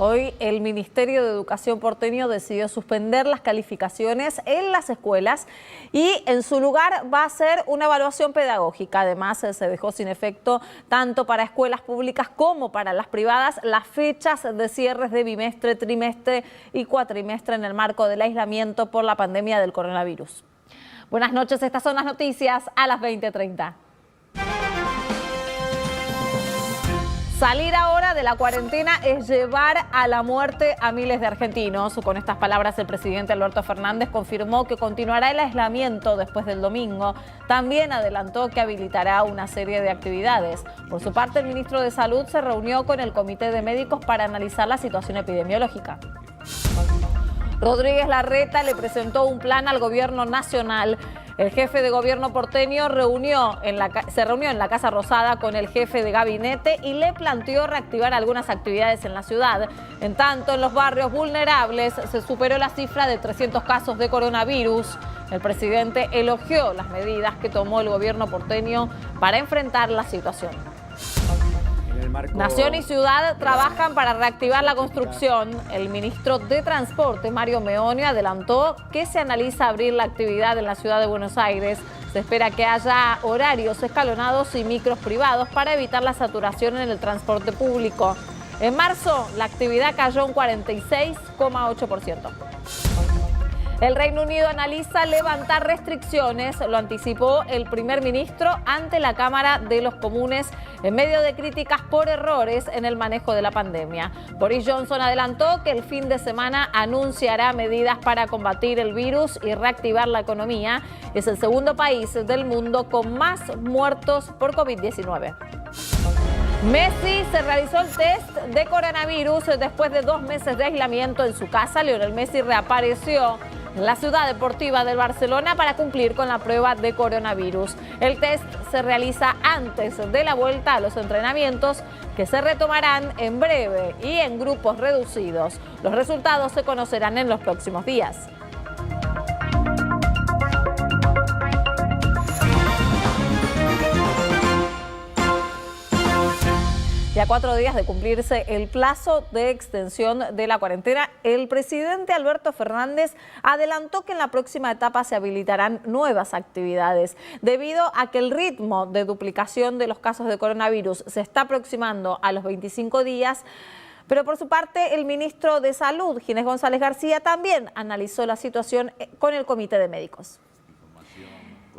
Hoy el Ministerio de Educación porteño decidió suspender las calificaciones en las escuelas y en su lugar va a hacer una evaluación pedagógica. Además, se dejó sin efecto tanto para escuelas públicas como para las privadas las fechas de cierres de bimestre, trimestre y cuatrimestre en el marco del aislamiento por la pandemia del coronavirus. Buenas noches, estas son las noticias a las 20:30. Salir ahora de la cuarentena es llevar a la muerte a miles de argentinos. Con estas palabras, el presidente Alberto Fernández confirmó que continuará el aislamiento después del domingo. También adelantó que habilitará una serie de actividades. Por su parte, el ministro de Salud se reunió con el Comité de Médicos para analizar la situación epidemiológica. Rodríguez Larreta le presentó un plan al gobierno nacional. El jefe de gobierno porteño se reunió en la Casa Rosada con el jefe de gabinete y le planteó reactivar algunas actividades en la ciudad. En tanto, en los barrios vulnerables se superó la cifra de 300 casos de coronavirus. El presidente elogió las medidas que tomó el gobierno porteño para enfrentar la situación. Nación y ciudad trabajan para reactivar la construcción. El ministro de Transporte, Mario Meonio, adelantó que se analiza abrir la actividad en la ciudad de Buenos Aires. Se espera que haya horarios escalonados y micros privados para evitar la saturación en el transporte público. En marzo, la actividad cayó un 46,8%. El Reino Unido analiza levantar restricciones, lo anticipó el primer ministro ante la Cámara de los Comunes en medio de críticas por errores en el manejo de la pandemia. Boris Johnson adelantó que el fin de semana anunciará medidas para combatir el virus y reactivar la economía. Es el segundo país del mundo con más muertos por COVID-19. Messi se realizó el test de coronavirus después de 2 meses de aislamiento en su casa. Lionel Messi reapareció en la ciudad deportiva del Barcelona para cumplir con la prueba de coronavirus. El test se realiza antes de la vuelta a los entrenamientos que se retomarán en breve y en grupos reducidos. Los resultados se conocerán en los próximos días. Ya 4 días de cumplirse el plazo de extensión de la cuarentena, el presidente Alberto Fernández adelantó que en la próxima etapa se habilitarán nuevas actividades. Debido a que el ritmo de duplicación de los casos de coronavirus se está aproximando a los 25 días, pero por su parte el ministro de Salud, Ginés González García, también analizó la situación con el Comité de Médicos.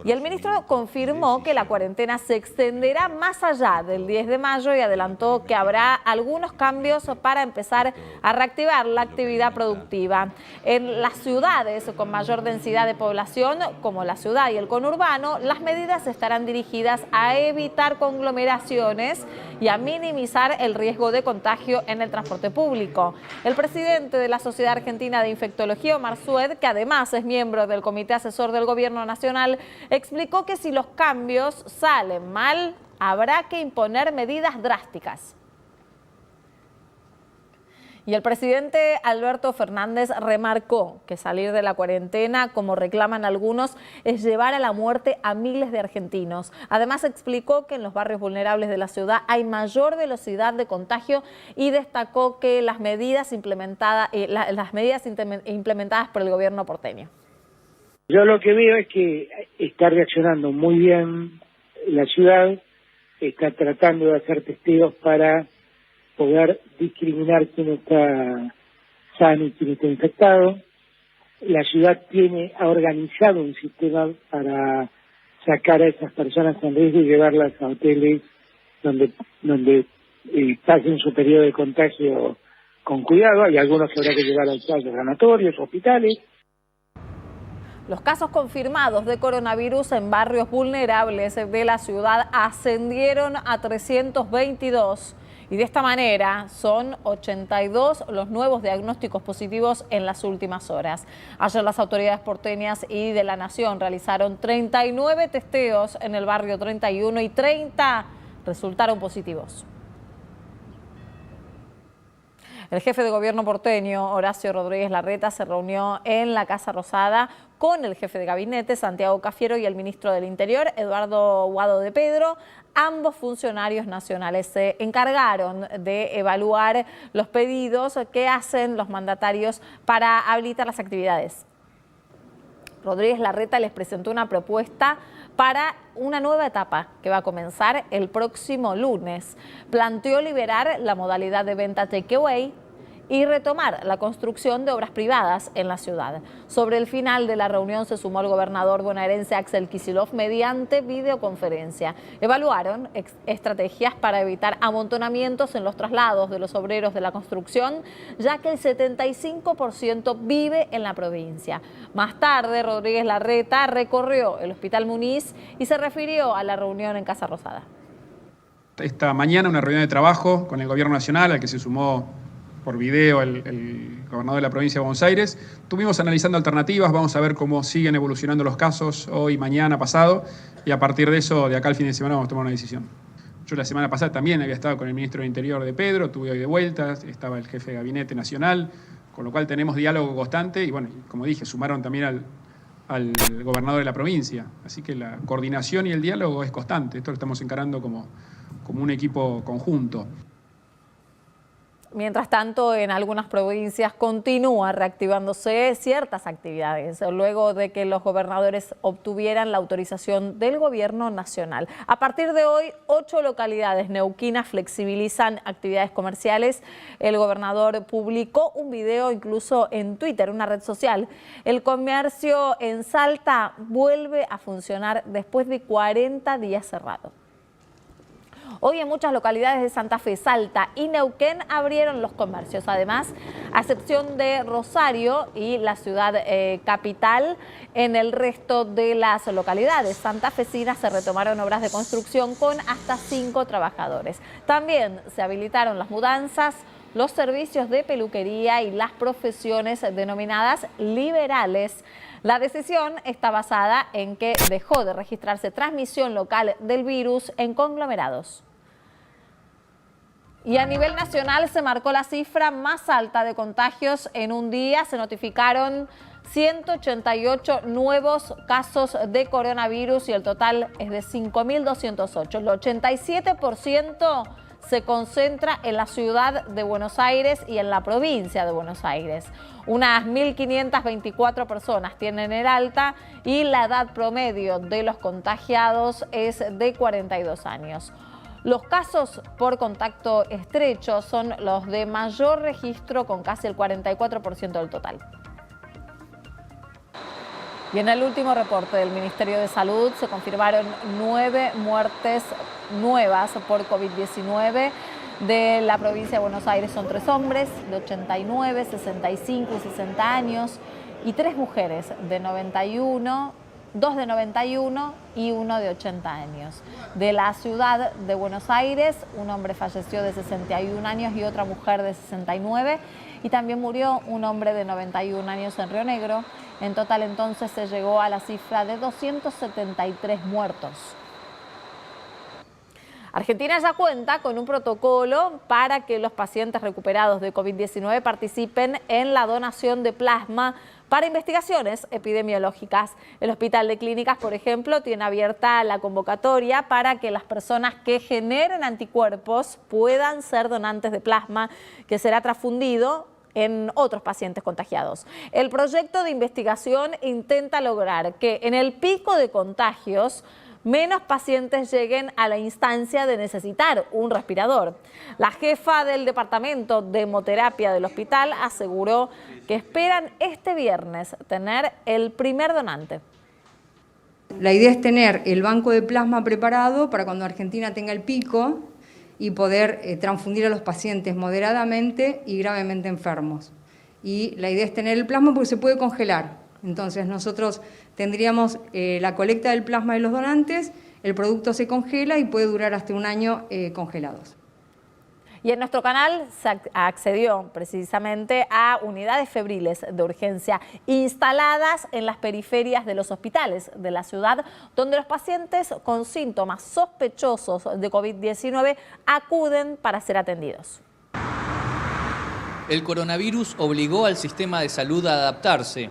Y el ministro confirmó que la cuarentena se extenderá más allá del 10 de mayo y adelantó que habrá algunos cambios para empezar a reactivar la actividad productiva. En las ciudades con mayor densidad de población, como la ciudad y el conurbano, las medidas estarán dirigidas a evitar conglomeraciones y a minimizar el riesgo de contagio en el transporte público. El presidente de la Sociedad Argentina de Infectología, Omar Sued, que además es miembro del Comité Asesor del Gobierno Nacional, explicó que si los cambios salen mal, habrá que imponer medidas drásticas. Y el presidente Alberto Fernández remarcó que salir de la cuarentena, como reclaman algunos, es llevar a la muerte a miles de argentinos. Además, explicó que en los barrios vulnerables de la ciudad hay mayor velocidad de contagio y destacó que las medidas implementadas por el gobierno porteño. Yo lo que veo es que está reaccionando muy bien la ciudad, está tratando de hacer testeos para poder discriminar quién está sano y quién está infectado. La ciudad ha organizado un sistema para sacar a esas personas en riesgo y llevarlas a hoteles donde pasen su periodo de contagio con cuidado. Hay algunos que habrá que llevar a sanatorios, hospitales. Los casos confirmados de coronavirus en barrios vulnerables de la ciudad ascendieron a 322 y de esta manera son 82 los nuevos diagnósticos positivos en las últimas horas. Ayer las autoridades porteñas y de la Nación realizaron 39 testeos en el barrio 31 y 30 resultaron positivos. El jefe de gobierno porteño, Horacio Rodríguez Larreta, se reunió en la Casa Rosada con el jefe de gabinete, Santiago Cafiero, y el ministro del Interior, Eduardo Guado de Pedro. Ambos funcionarios nacionales se encargaron de evaluar los pedidos que hacen los mandatarios para habilitar las actividades. Rodríguez Larreta les presentó una propuesta para una nueva etapa que va a comenzar el próximo lunes. Planteó liberar la modalidad de venta takeaway y retomar la construcción de obras privadas en la ciudad. Sobre el final de la reunión se sumó el gobernador bonaerense Axel Kicillof mediante videoconferencia. Evaluaron estrategias para evitar amontonamientos en los traslados de los obreros de la construcción, ya que el 75% vive en la provincia. Más tarde, Rodríguez Larreta recorrió el Hospital Muniz y se refirió a la reunión en Casa Rosada. Esta mañana una reunión de trabajo con el gobierno nacional, al que se sumó por video el gobernador de la provincia de Buenos Aires. Estuvimos analizando alternativas, vamos a ver cómo siguen evolucionando los casos hoy, mañana, pasado, y a partir de eso, de acá al fin de semana, vamos a tomar una decisión. Yo la semana pasada también había estado con el ministro del Interior de Pedro, estuve hoy de vuelta, estaba el jefe de gabinete nacional, con lo cual tenemos diálogo constante y, bueno, como dije, sumaron también al gobernador de la provincia. Así que la coordinación y el diálogo es constante. Esto lo estamos encarando como un equipo conjunto. Mientras tanto, en algunas provincias continúa reactivándose ciertas actividades, luego de que los gobernadores obtuvieran la autorización del gobierno nacional. A partir de hoy, 8 localidades neuquinas flexibilizan actividades comerciales. El gobernador publicó un video incluso en Twitter, una red social. El comercio en Salta vuelve a funcionar después de 40 días cerrado. Hoy en muchas localidades de Santa Fe, Salta y Neuquén abrieron los comercios. Además, a excepción de Rosario y la ciudad capital, en el resto de las localidades santafesinas se retomaron obras de construcción con hasta 5 trabajadores. También se habilitaron las mudanzas, los servicios de peluquería y las profesiones denominadas liberales. La decisión está basada en que dejó de registrarse transmisión local del virus en conglomerados. Y a nivel nacional se marcó la cifra más alta de contagios en un día. Se notificaron 188 nuevos casos de coronavirus y el total es de 5.208. El 87% se concentra en la ciudad de Buenos Aires y en la provincia de Buenos Aires. Unas 1.524 personas tienen el alta y la edad promedio de los contagiados es de 42 años. Los casos por contacto estrecho son los de mayor registro, con casi el 44% del total. Y en el último reporte del Ministerio de Salud se confirmaron 9 muertes nuevas por COVID-19. De la provincia de Buenos Aires son 3 hombres de 89, 65 y 60 años y 3 mujeres de 91, 2 de 91 y 1 de 80 años. De la ciudad de Buenos Aires, un hombre falleció de 61 años y otra mujer de 69. Y también murió un hombre de 91 años en Río Negro. En total entonces se llegó a la cifra de 273 muertos. Argentina ya cuenta con un protocolo para que los pacientes recuperados de COVID-19 participen en la donación de plasma para investigaciones epidemiológicas. El Hospital de Clínicas, por ejemplo, tiene abierta la convocatoria para que las personas que generen anticuerpos puedan ser donantes de plasma que será transfundido en otros pacientes contagiados. El proyecto de investigación intenta lograr que en el pico de contagios menos pacientes lleguen a la instancia de necesitar un respirador. La jefa del Departamento de Hemoterapia del hospital aseguró que esperan este viernes tener el primer donante. La idea es tener el banco de plasma preparado para cuando Argentina tenga el pico y poder transfundir a los pacientes moderadamente y gravemente enfermos. Y la idea es tener el plasma porque se puede congelar. Entonces nosotros tendríamos la colecta del plasma de los donantes, el producto se congela y puede durar hasta 1 año congelados. Y en nuestro canal se accedió precisamente a unidades febriles de urgencia instaladas en las periferias de los hospitales de la ciudad, donde los pacientes con síntomas sospechosos de COVID-19 acuden para ser atendidos. El coronavirus obligó al sistema de salud a adaptarse.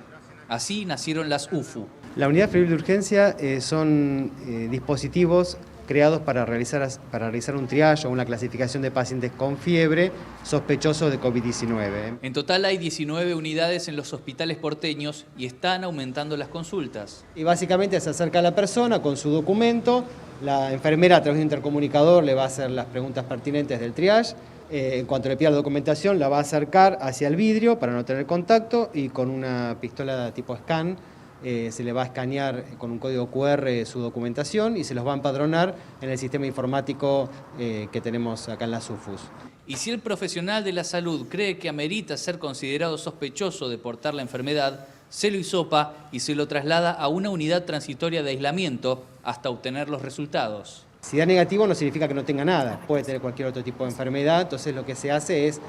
Así nacieron las UFU. La unidad febril de urgencia son dispositivos creados para realizar un triage o una clasificación de pacientes con fiebre sospechosos de COVID-19. En total hay 19 unidades en los hospitales porteños y están aumentando las consultas. Y básicamente se acerca a la persona con su documento, la enfermera a través de un intercomunicador le va a hacer las preguntas pertinentes del triage. En cuanto le pida la documentación, la va a acercar hacia el vidrio para no tener contacto y con una pistola tipo scan se le va a escanear con un código QR su documentación y se los va a empadronar en el sistema informático que tenemos acá en la SUFUS. Y si el profesional de la salud cree que amerita ser considerado sospechoso de portar la enfermedad, se lo hisopa y se lo traslada a una unidad transitoria de aislamiento hasta obtener los resultados. Si da negativo no significa que no tenga nada, puede tener cualquier otro tipo de enfermedad, entonces lo que se hace es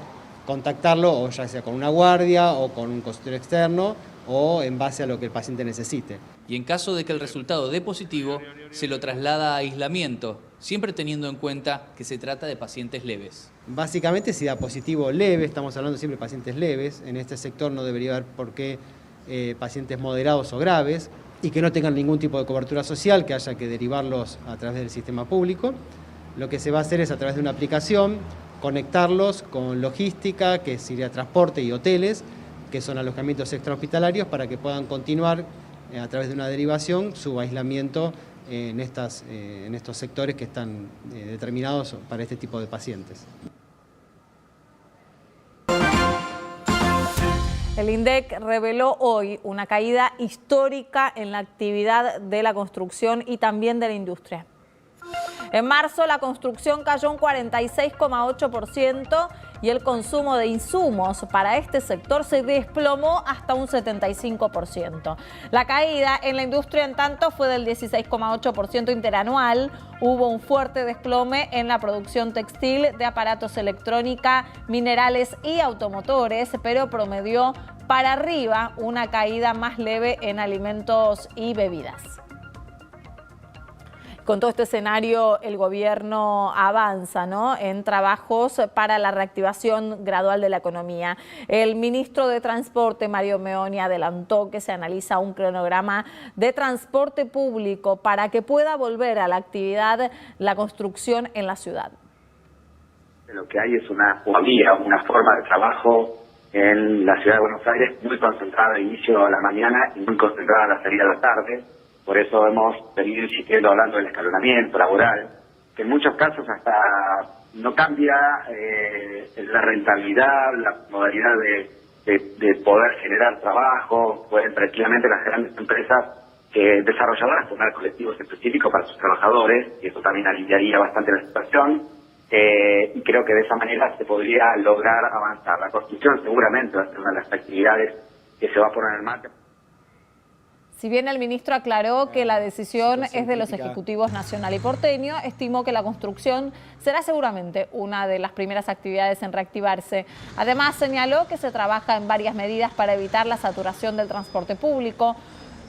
contactarlo o ya sea con una guardia o con un consultorio externo o en base a lo que el paciente necesite. Y en caso de que el resultado dé positivo, se lo traslada a aislamiento, siempre teniendo en cuenta que se trata de pacientes leves. Básicamente si da positivo leve, estamos hablando siempre de pacientes leves, en este sector no debería haber por qué pacientes moderados o graves y que no tengan ningún tipo de cobertura social, que haya que derivarlos a través del sistema público. Lo que se va a hacer es a través de una aplicación conectarlos con logística, que sería transporte y hoteles, que son alojamientos extrahospitalarios, para que puedan continuar a través de una derivación su aislamiento en estos sectores que están determinados para este tipo de pacientes. El INDEC reveló hoy una caída histórica en la actividad de la construcción y también de la industria. En marzo la construcción cayó un 46,8% y el consumo de insumos para este sector se desplomó hasta un 75%. La caída en la industria, en tanto, fue del 16,8% interanual. Hubo un fuerte desplome en la producción textil, de aparatos electrónica, minerales y automotores, pero promedió para arriba una caída más leve en alimentos y bebidas. Con todo este escenario, el gobierno avanza, ¿no?, en trabajos para la reactivación gradual de la economía. El ministro de Transporte, Mario Meoni, adelantó que se analiza un cronograma de transporte público para que pueda volver a la actividad la construcción en la ciudad. Lo que hay es una forma de trabajo en la ciudad de Buenos Aires muy concentrada de inicio a la mañana y muy concentrada a la salida de la tarde. Por eso hemos venido insistiendo hablando del escalonamiento laboral, que en muchos casos hasta no cambia la rentabilidad, la modalidad de poder generar trabajo. Pueden tranquilamente las grandes empresas desarrolladoras formar colectivos específicos para sus trabajadores, y eso también aliviaría bastante la situación. Y creo que de esa manera se podría lograr avanzar. La construcción seguramente va a ser una de las actividades que se va a poner en marcha. Si bien el ministro aclaró que la decisión es de los ejecutivos nacional y porteño, estimó que la construcción será seguramente una de las primeras actividades en reactivarse. Además, señaló que se trabaja en varias medidas para evitar la saturación del transporte público,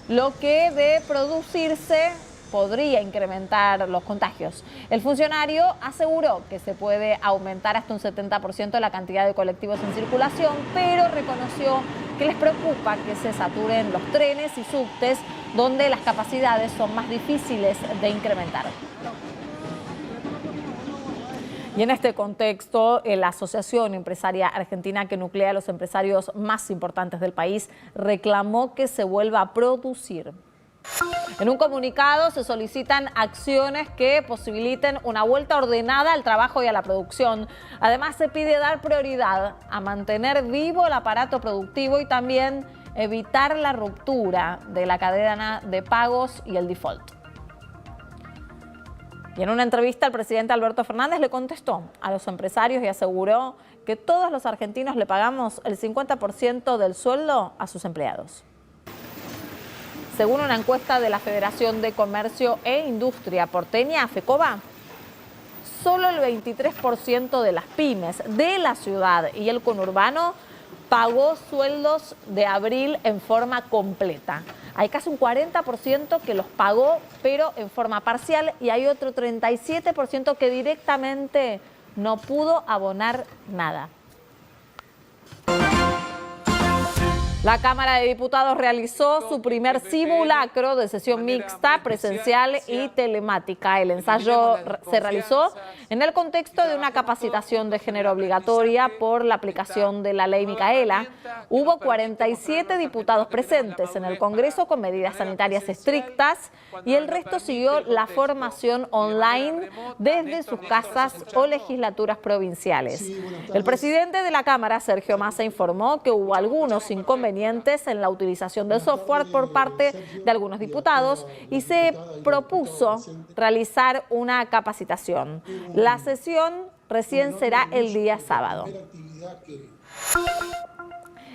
lo que de producirse podría incrementar los contagios. El funcionario aseguró que se puede aumentar hasta un 70% la cantidad de colectivos en circulación, pero reconoció que les preocupa que se saturen los trenes y subtes, donde las capacidades son más difíciles de incrementar. Y en este contexto, la Asociación Empresaria Argentina, que nuclea a los empresarios más importantes del país, reclamó que se vuelva a producir. En un comunicado se solicitan acciones que posibiliten una vuelta ordenada al trabajo y a la producción. Además, se pide dar prioridad a mantener vivo el aparato productivo y también evitar la ruptura de la cadena de pagos y el default. Y en una entrevista, el presidente Alberto Fernández le contestó a los empresarios y aseguró que todos los argentinos le pagamos el 50% del sueldo a sus empleados. Según una encuesta de la Federación de Comercio e Industria porteña, FECOBA, solo el 23% de las pymes de la ciudad y el conurbano pagó sueldos de abril en forma completa. Hay casi un 40% que los pagó, pero en forma parcial, y hay otro 37% que directamente no pudo abonar nada. La Cámara de Diputados realizó su primer simulacro de sesión mixta, presencial y telemática. El ensayo se realizó en el contexto de una capacitación de género obligatoria por la aplicación de la ley Micaela. Hubo 47 diputados presentes en el Congreso con medidas sanitarias estrictas y el resto siguió la formación online desde sus casas o legislaturas provinciales. El presidente de la Cámara, Sergio Massa, informó que hubo algunos inconvenientes en la utilización del software por parte de algunos diputados y se propuso realizar una capacitación. La sesión recién será el día sábado.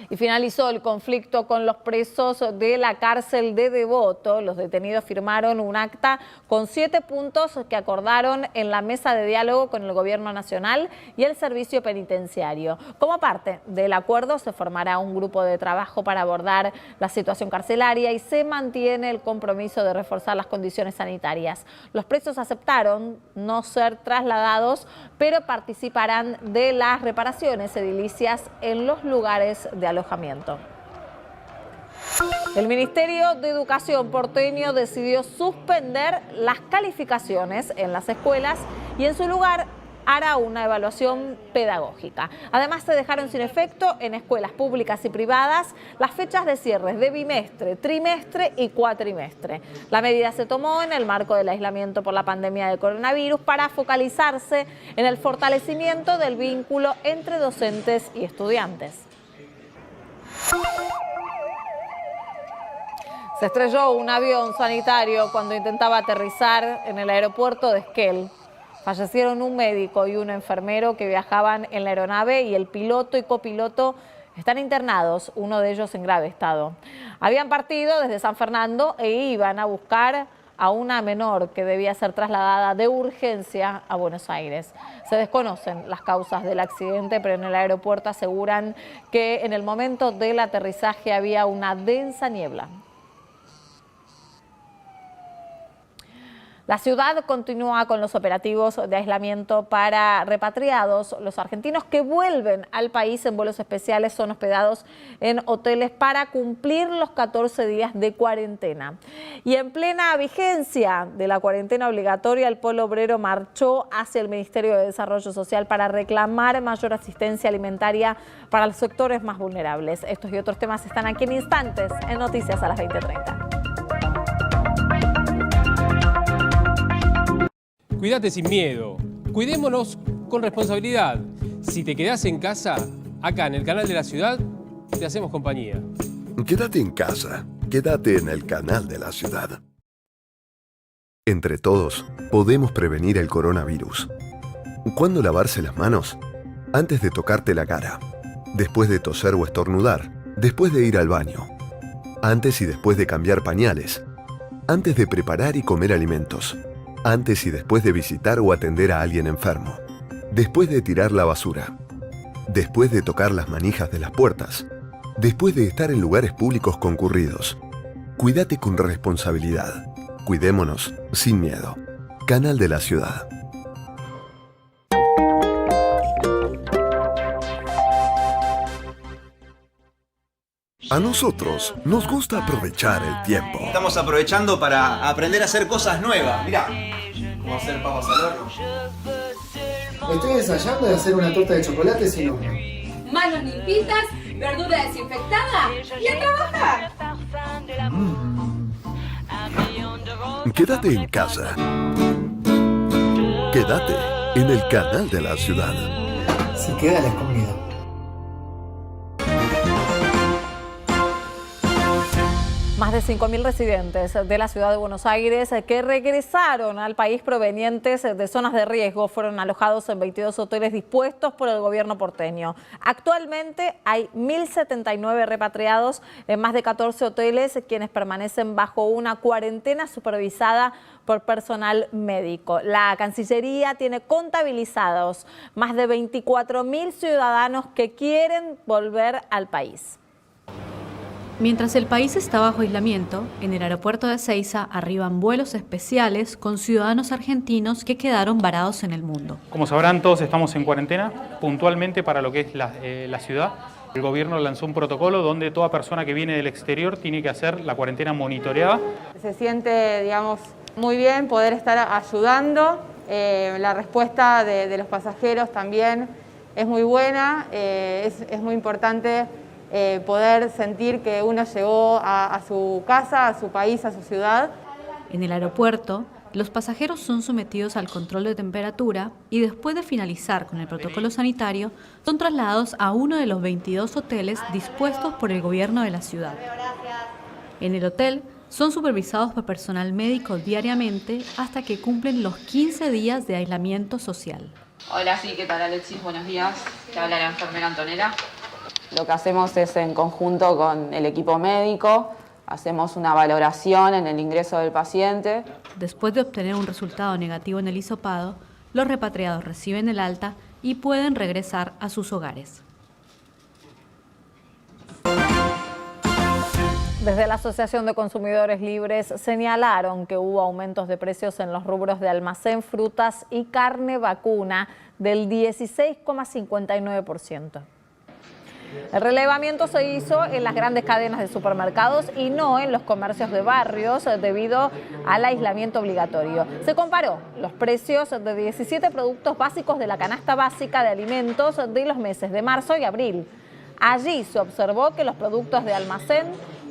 Y finalizó el conflicto con los presos de la cárcel de Devoto. Los detenidos firmaron un acta con 7 puntos que acordaron en la mesa de diálogo con el Gobierno Nacional y el Servicio Penitenciario. Como parte del acuerdo se formará un grupo de trabajo para abordar la situación carcelaria y se mantiene el compromiso de reforzar las condiciones sanitarias. Los presos aceptaron no ser trasladados, pero participarán de las reparaciones edilicias en los lugares de alojamiento. El Ministerio de Educación porteño decidió suspender las calificaciones en las escuelas y en su lugar hará una evaluación pedagógica. Además, se dejaron sin efecto en escuelas públicas y privadas las fechas de cierres de bimestre, trimestre y cuatrimestre. La medida se tomó en el marco del aislamiento por la pandemia de coronavirus para focalizarse en el fortalecimiento del vínculo entre docentes y estudiantes. Se estrelló un avión sanitario cuando intentaba aterrizar en el aeropuerto de Esquel. Fallecieron un médico y un enfermero que viajaban en la aeronave y el piloto y copiloto están internados, uno de ellos en grave estado. Habían partido desde San Fernando e iban a buscar a una menor que debía ser trasladada de urgencia a Buenos Aires. Se desconocen las causas del accidente, pero en el aeropuerto aseguran que en el momento del aterrizaje había una densa niebla. La ciudad continúa con los operativos de aislamiento para repatriados. Los argentinos que vuelven al país en vuelos especiales son hospedados en hoteles para cumplir los 14 días de cuarentena. Y en plena vigencia de la cuarentena obligatoria, el Polo Obrero marchó hacia el Ministerio de Desarrollo Social para reclamar mayor asistencia alimentaria para los sectores más vulnerables. Estos y otros temas están aquí en instantes en Noticias a las 20:30. Cuídate sin miedo, cuidémonos con responsabilidad. Si te quedás en casa, acá en el Canal de la Ciudad, te hacemos compañía. Quédate en casa, quédate en el Canal de la Ciudad. Entre todos, podemos prevenir el coronavirus. ¿Cuándo lavarse las manos? Antes de tocarte la cara, después de toser o estornudar, después de ir al baño, antes y después de cambiar pañales, antes de preparar y comer alimentos, antes y después de visitar o atender a alguien enfermo, después de tirar la basura, después de tocar las manijas de las puertas, después de estar en lugares públicos concurridos. Cuídate con responsabilidad. Cuidémonos sin miedo. Canal de la Ciudad. A nosotros nos gusta aprovechar el tiempo. Estamos aprovechando para aprender a hacer cosas nuevas. Mirá, cómo hacer papas al horno. Estoy ensayando de hacer una torta de chocolate sin horno. Manos limpitas, verdura desinfectada y a trabajar. Quédate en casa. Quédate en el Canal de la Ciudad. Se queda la comida. Más de 5.000 residentes de la ciudad de Buenos Aires que regresaron al país provenientes de zonas de riesgo fueron alojados en 22 hoteles dispuestos por el gobierno porteño. Actualmente hay 1.079 repatriados en más de 14 hoteles, quienes permanecen bajo una cuarentena supervisada por personal médico. La Cancillería tiene contabilizados más de 24.000 ciudadanos que quieren volver al país. Mientras el país está bajo aislamiento, en el aeropuerto de Ezeiza arriban vuelos especiales con ciudadanos argentinos que quedaron varados en el mundo. Como sabrán, todos estamos en cuarentena, puntualmente para lo que es la ciudad. El gobierno lanzó un protocolo donde toda persona que viene del exterior tiene que hacer la cuarentena monitoreada. Se siente, digamos, muy bien poder estar ayudando. La respuesta de los pasajeros también es muy buena. Es muy importante poder sentir que uno llegó a su casa, a su país, a su ciudad. En el aeropuerto, los pasajeros son sometidos al control de temperatura y después de finalizar con el protocolo sanitario, son trasladados a uno de los 22 hoteles dispuestos por el gobierno de la ciudad. En el hotel, son supervisados por personal médico diariamente hasta que cumplen los 15 días de aislamiento social. Hola, sí, ¿qué tal, Alexis? Buenos días. Te habla la enfermera Antonella. Lo que hacemos es, en conjunto con el equipo médico, hacemos una valoración en el ingreso del paciente. Después de obtener un resultado negativo en el hisopado, los repatriados reciben el alta y pueden regresar a sus hogares. Desde la Asociación de Consumidores Libres señalaron que hubo aumentos de precios en los rubros de almacén, frutas y carne vacuna del 16,59%. El relevamiento se hizo en las grandes cadenas de supermercados y no en los comercios de barrios debido al aislamiento obligatorio. Se comparó los precios de 17 productos básicos de la canasta básica de alimentos de los meses de marzo y abril. Allí se observó que los productos de almacén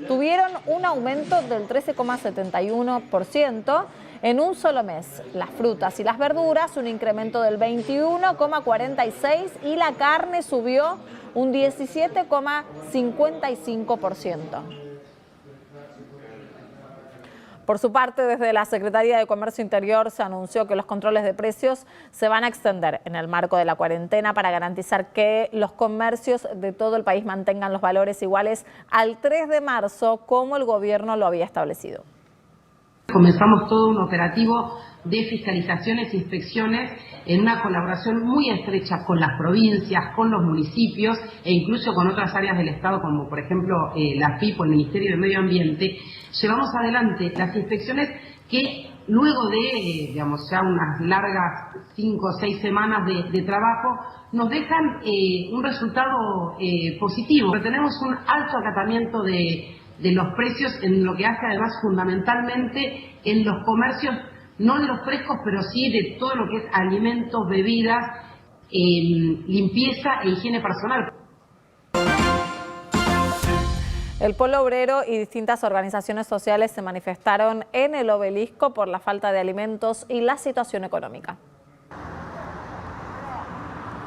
tuvieron un aumento del 13,71% en un solo mes. Las frutas y las verduras un incremento del 21,46% y la carne subió un 17,55%. Por su parte, desde la Secretaría de Comercio Interior se anunció que los controles de precios se van a extender en el marco de la cuarentena para garantizar que los comercios de todo el país mantengan los valores iguales al 3 de marzo, como el gobierno lo había establecido. Comenzamos todo un operativo de fiscalizaciones e inspecciones en una colaboración muy estrecha con las provincias, con los municipios e incluso con otras áreas del Estado, como por ejemplo la FIP o el Ministerio de Medio Ambiente. Llevamos adelante las inspecciones que luego de, digamos, ya unas largas 5 o 6 semanas de trabajo, nos dejan un resultado positivo. Pero tenemos un alto acatamiento de los precios en lo que hace además fundamentalmente en los comercios, no de los frescos, pero sí de todo lo que es alimentos, bebidas, limpieza e higiene personal. El Polo Obrero y distintas organizaciones sociales se manifestaron en el Obelisco por la falta de alimentos y la situación económica.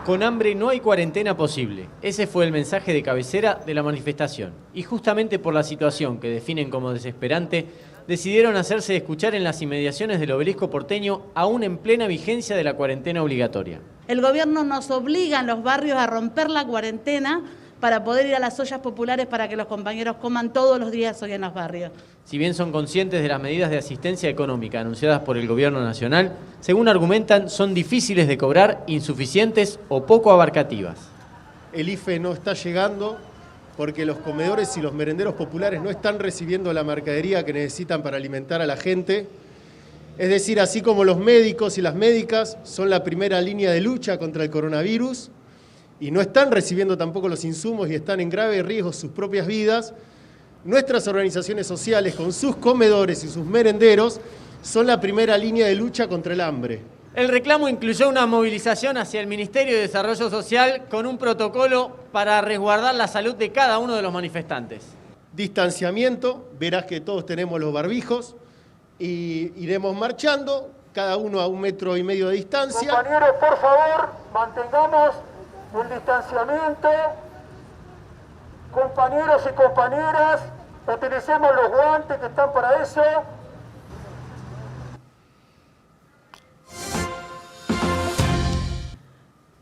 Con hambre no hay cuarentena posible. Ese fue el mensaje de cabecera de la manifestación. Y justamente por la situación que definen como desesperante, decidieron hacerse escuchar en las inmediaciones del Obelisco porteño, aún en plena vigencia de la cuarentena obligatoria. El gobierno nos obliga en los barrios a romper la cuarentena para poder ir a las ollas populares para que los compañeros coman todos los días hoy en los barrios. Si bien son conscientes de las medidas de asistencia económica anunciadas por el gobierno nacional, según argumentan, son difíciles de cobrar, insuficientes o poco abarcativas. El IFE no está llegando porque los comedores y los merenderos populares no están recibiendo la mercadería que necesitan para alimentar a la gente. Es decir, así como los médicos y las médicas son la primera línea de lucha contra el coronavirus y no están recibiendo tampoco los insumos y están en grave riesgo sus propias vidas, nuestras organizaciones sociales con sus comedores y sus merenderos son la primera línea de lucha contra el hambre. El reclamo incluyó una movilización hacia el Ministerio de Desarrollo Social con un protocolo para resguardar la salud de cada uno de los manifestantes. Distanciamiento, verás que todos tenemos los barbijos y iremos marchando, cada uno a 1,5 metros de distancia. Compañeros, por favor, mantengamos el distanciamiento. Compañeros y compañeras, utilicemos los guantes que están para eso.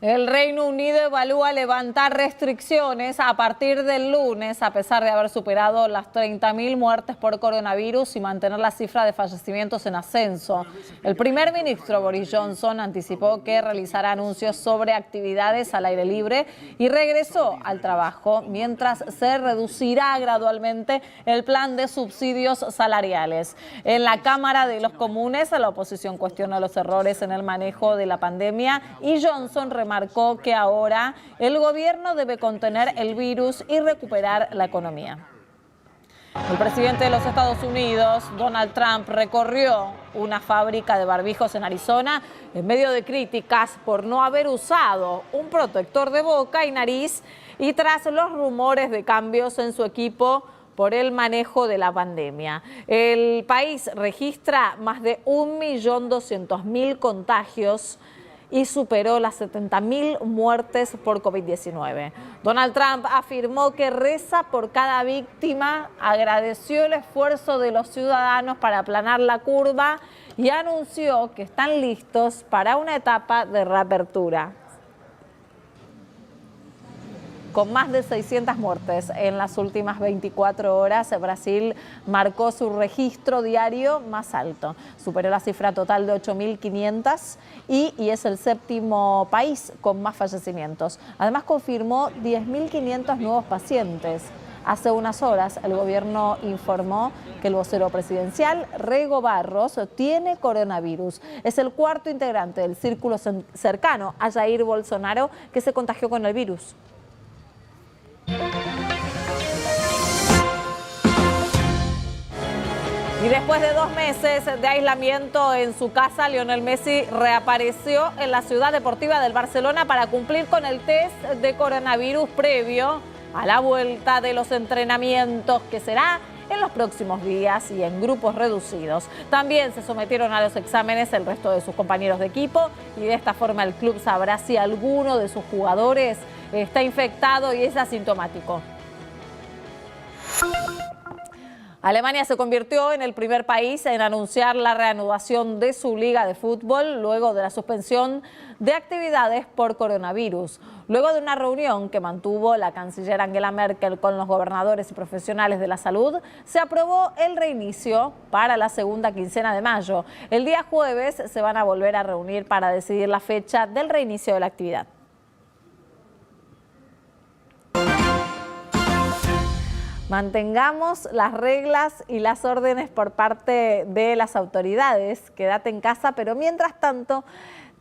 El Reino Unido evalúa levantar restricciones a partir del lunes, a pesar de haber superado las 30.000 muertes por coronavirus y mantener la cifra de fallecimientos en ascenso. El primer ministro Boris Johnson anticipó que realizará anuncios sobre actividades al aire libre y regresó al trabajo, mientras se reducirá gradualmente el plan de subsidios salariales. En la Cámara de los Comunes, la oposición cuestiona los errores en el manejo de la pandemia y Johnson remarcó remarcó que ahora el gobierno debe contener el virus y recuperar la economía. El presidente de los Estados Unidos, Donald Trump, recorrió una fábrica de barbijos en Arizona en medio de críticas por no haber usado un protector de boca y nariz y tras los rumores de cambios en su equipo por el manejo de la pandemia. El país registra más de 1.200.000 contagios y superó las 70.000 muertes por COVID-19. Donald Trump afirmó que reza por cada víctima, agradeció el esfuerzo de los ciudadanos para aplanar la curva y anunció que están listos para una etapa de reapertura. Con más de 600 muertes en las últimas 24 horas, Brasil marcó su registro diario más alto. Superó la cifra total de 8.500 y es el séptimo país con más fallecimientos. Además, confirmó 10.500 nuevos pacientes. Hace unas horas, el gobierno informó que el vocero presidencial, Rego Barros, tiene coronavirus. Es el cuarto integrante del círculo cercano a Jair Bolsonaro que se contagió con el virus. Y después de 2 meses de aislamiento en su casa, Lionel Messi reapareció en la ciudad deportiva del Barcelona para cumplir con el test de coronavirus previo a la vuelta de los entrenamientos, que será en los próximos días y en grupos reducidos. También se sometieron a los exámenes el resto de sus compañeros de equipo y de esta forma el club sabrá si alguno de sus jugadores está infectado y es asintomático. Alemania se convirtió en el primer país en anunciar la reanudación de su liga de fútbol luego de la suspensión de actividades por coronavirus. Luego de una reunión que mantuvo la canciller Angela Merkel con los gobernadores y profesionales de la salud, se aprobó el reinicio para la segunda quincena de mayo. El día jueves se van a volver a reunir para decidir la fecha del reinicio de la actividad. Mantengamos las reglas y las órdenes por parte de las autoridades. Quédate en casa, pero mientras tanto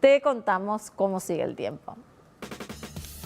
te contamos cómo sigue el tiempo.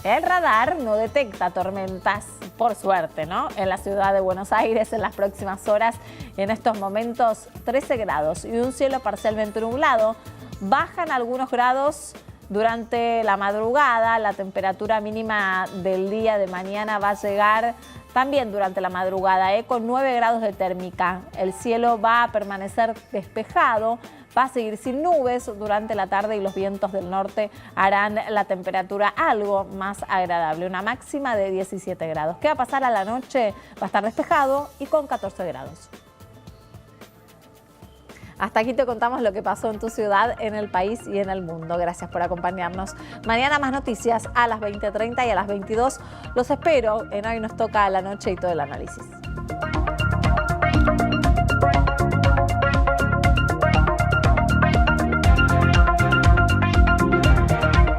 El radar no detecta tormentas, por suerte, ¿no? En la ciudad de Buenos Aires en las próximas horas, en estos momentos 13 grados y un cielo parcialmente nublado. Bajan algunos grados durante la madrugada. La temperatura mínima del día de mañana va a llegar también durante la madrugada, con 9 grados de térmica. El cielo va a permanecer despejado, va a seguir sin nubes durante la tarde y los vientos del norte harán la temperatura algo más agradable, una máxima de 17 grados. ¿Qué va a pasar a la noche? Va a estar despejado y con 14 grados. Hasta aquí te contamos lo que pasó en tu ciudad, en el país y en el mundo. Gracias por acompañarnos. Mañana más noticias a las 20:30 y a las 22. Los espero en Hoy Nos Toca la Noche y todo el análisis.